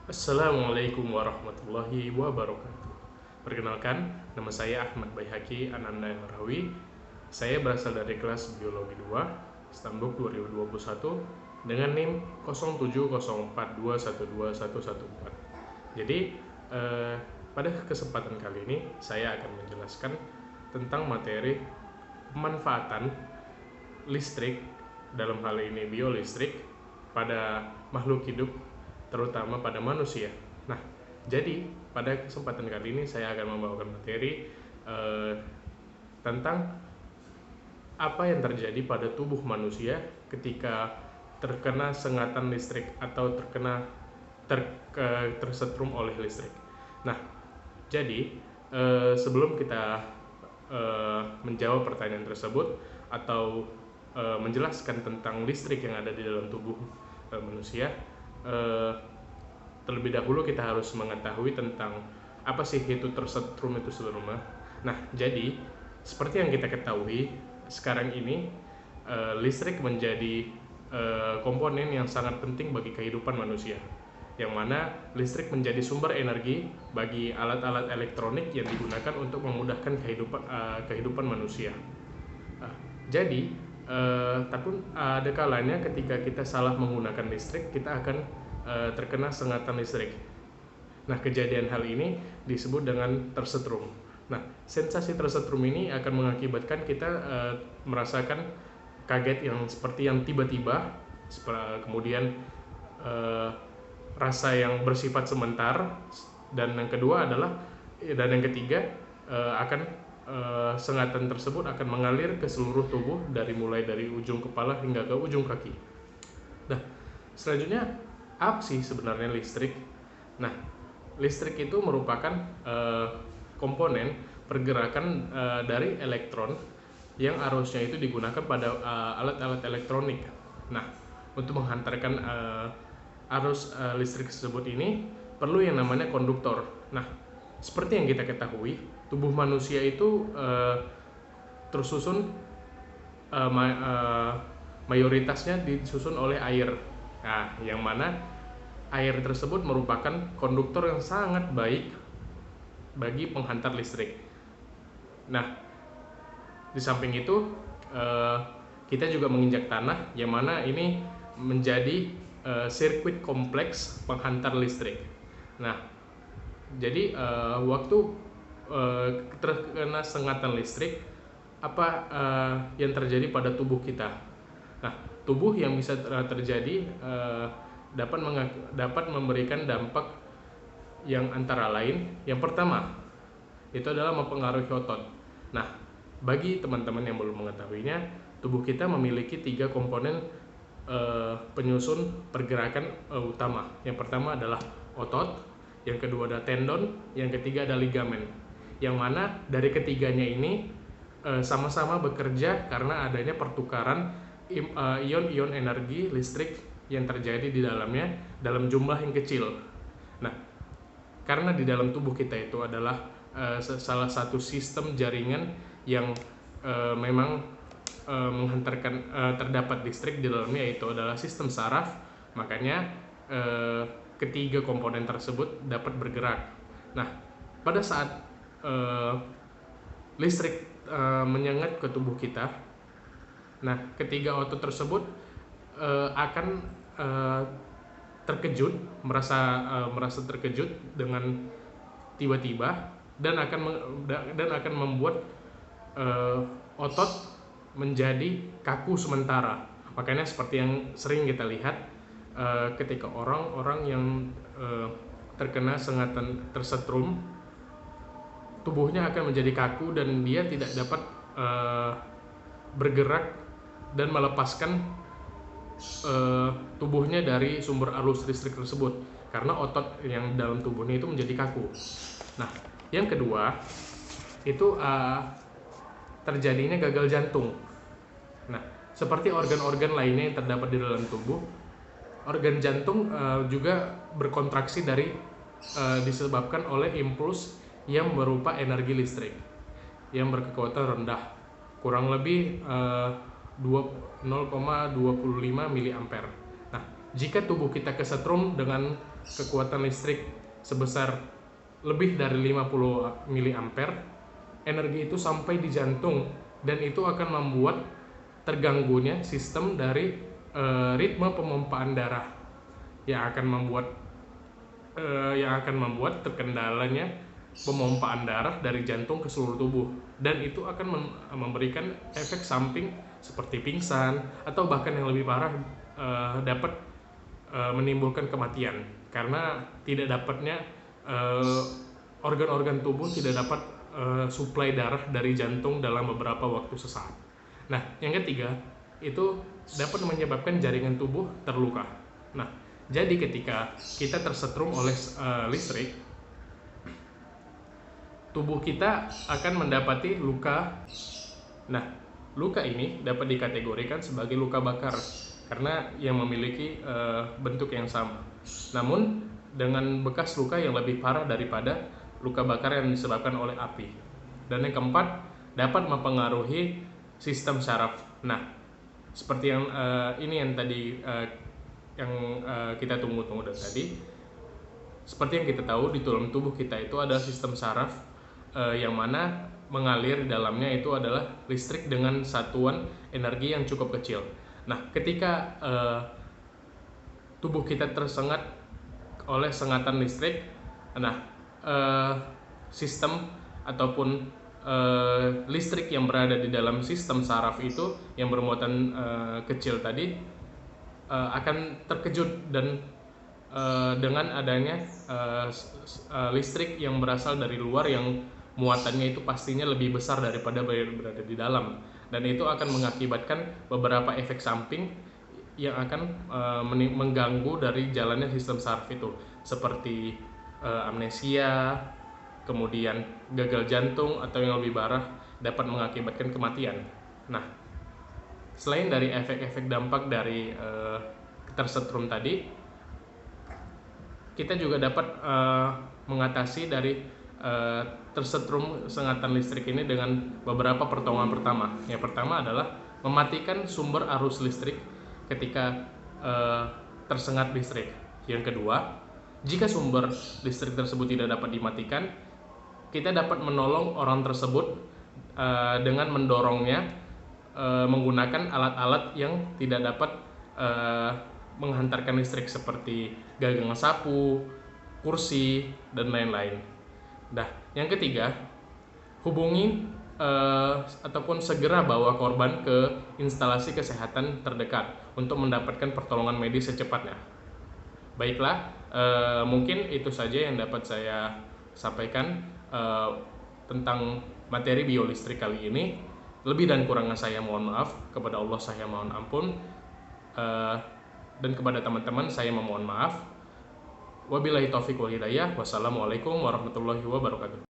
Assalamualaikum warahmatullahi wabarakatuh. Perkenalkan, nama saya Ahmad Baihaqi Ananda Rawi. Saya berasal dari kelas Biologi 2, Stambuk 2021 dengan NIM 0704212114. Jadi, pada kesempatan kali ini saya akan menjelaskan tentang materi pemanfaatan listrik, dalam hal ini biolistrik, pada makhluk hidup, terutama pada manusia. Nah, jadi pada kesempatan kali ini saya akan membawakan materi tentang apa yang terjadi pada tubuh manusia ketika terkena sengatan listrik atau tersetrum oleh listrik. Nah, jadi sebelum kita menjawab pertanyaan tersebut atau menjelaskan tentang listrik yang ada di dalam tubuh manusia, terlebih dahulu kita harus mengetahui tentang apa sih itu tersetrum itu sebelumnya. Nah, jadi seperti yang kita ketahui sekarang ini, listrik menjadi komponen yang sangat penting bagi kehidupan manusia, yang mana listrik menjadi sumber energi bagi alat-alat elektronik yang digunakan untuk memudahkan kehidupan manusia. Jadi, tapi ada kalanya ketika kita salah menggunakan listrik, kita akan terkena sengatan listrik. Nah, kejadian hal ini disebut dengan tersetrum. Nah, sensasi tersetrum ini akan mengakibatkan kita merasakan kaget yang seperti yang tiba-tiba, kemudian rasa yang bersifat sebentar, dan yang ketiga akan sengatan tersebut akan mengalir ke seluruh tubuh mulai dari ujung kepala hingga ke ujung kaki. Nah, selanjutnya apa sih sebenarnya listrik? Nah, listrik itu merupakan komponen pergerakan dari elektron yang arusnya itu digunakan pada alat-alat elektronik. Nah, untuk menghantarkan arus listrik tersebut ini perlu yang namanya konduktor. Nah, seperti yang kita ketahui, tubuh manusia itu tersusun mayoritasnya disusun oleh air. Nah, yang mana air tersebut merupakan konduktor yang sangat baik bagi penghantar listrik. Nah, di samping itu kita juga menginjak tanah, yang mana ini menjadi sirkuit kompleks penghantar listrik. Nah, jadi waktu terkena sengatan listrik, apa yang terjadi pada tubuh kita? Nah, tubuh yang bisa terjadi dapat memberikan dampak yang antara lain. Yang pertama, itu adalah mempengaruhi otot. Nah, bagi teman-teman yang belum mengetahuinya, tubuh kita memiliki 3 komponen penyusun pergerakan utama. Yang pertama adalah otot, yang kedua ada tendon, yang ketiga ada ligamen. Yang mana dari ketiganya ini sama-sama bekerja karena adanya pertukaran ion-ion energi listrik yang terjadi di dalamnya dalam jumlah yang kecil. Nah, karena di dalam tubuh kita itu adalah salah satu sistem jaringan yang memang menghantarkan terdapat listrik di dalamnya, itu adalah sistem saraf, makanya ketiga komponen tersebut dapat bergerak. Nah, pada saat listrik menyengat ke tubuh kita, nah ketiga otot tersebut akan terkejut, merasa terkejut dengan tiba-tiba, dan akan membuat otot menjadi kaku sementara. Makanya seperti yang sering kita lihat ketika orang-orang yang terkena sengatan tersetrum, tubuhnya akan menjadi kaku dan dia tidak dapat bergerak dan melepaskan tubuhnya dari sumber arus listrik tersebut, karena otot yang dalam tubuhnya itu menjadi kaku. Nah, yang kedua itu terjadinya gagal jantung. Nah, seperti organ-organ lainnya yang terdapat di dalam tubuh, organ jantung juga berkontraksi disebabkan oleh impuls yang berupa energi listrik yang berkekuatan rendah, kurang lebih 0,25 mA. Nah, jika tubuh kita kesetrum dengan kekuatan listrik sebesar lebih dari 50 mA, energi itu sampai di jantung dan itu akan membuat terganggunya sistem dari ritme pemompaan darah yang akan membuat terkendalanya pemompaan darah dari jantung ke seluruh tubuh, dan itu akan memberikan efek samping seperti pingsan atau bahkan yang lebih parah dapat menimbulkan kematian karena tidak dapatnya organ-organ tubuh tidak dapat suplai darah dari jantung dalam beberapa waktu sesaat. Nah, yang ketiga itu dapat menyebabkan jaringan tubuh terluka. Nah, jadi ketika kita tersetrum oleh listrik, tubuh kita akan mendapati luka. Nah, luka ini dapat dikategorikan sebagai luka bakar karena yang memiliki bentuk yang sama. Namun dengan bekas luka yang lebih parah daripada luka bakar yang disebabkan oleh api. Dan yang keempat, dapat mempengaruhi sistem saraf. Nah, seperti yang ini yang tadi kita tunggu-tunggu dari tadi. Seperti yang kita tahu, di dalam tubuh kita itu ada sistem saraf yang mana mengalir di dalamnya itu adalah listrik dengan satuan energi yang cukup kecil. Nah, ketika tubuh kita tersengat oleh sengatan listrik, nah sistem ataupun listrik yang berada di dalam sistem saraf itu yang bermuatan kecil tadi akan terkejut dan dengan adanya listrik yang berasal dari luar yang muatannya itu pastinya lebih besar daripada yang berada di dalam, dan itu akan mengakibatkan beberapa efek samping yang akan mengganggu dari jalannya sistem saraf itu, seperti amnesia, kemudian gagal jantung, atau yang lebih parah dapat mengakibatkan kematian. Nah, selain dari efek-efek dampak dari tersetrum tadi, kita juga dapat mengatasi dari tersetrum sengatan listrik ini dengan beberapa pertolongan pertama. Yang pertama adalah mematikan sumber arus listrik ketika tersengat listrik. Yang kedua, jika sumber listrik tersebut tidak dapat dimatikan, kita dapat menolong orang tersebut dengan mendorongnya menggunakan alat-alat yang tidak dapat menghantarkan listrik seperti gagang sapu, kursi, dan lain-lain. Nah, yang ketiga, hubungi ataupun segera bawa korban ke instalasi kesehatan terdekat untuk mendapatkan pertolongan medis secepatnya. Baiklah, mungkin itu saja yang dapat saya sampaikan tentang materi biolistrik kali ini. Lebih dan kurangnya saya mohon maaf, kepada Allah saya mohon ampun, dan kepada teman-teman saya memohon maaf. Wabillahi taufiq wal hidayah. Wassalamualaikum warahmatullahi wabarakatuh.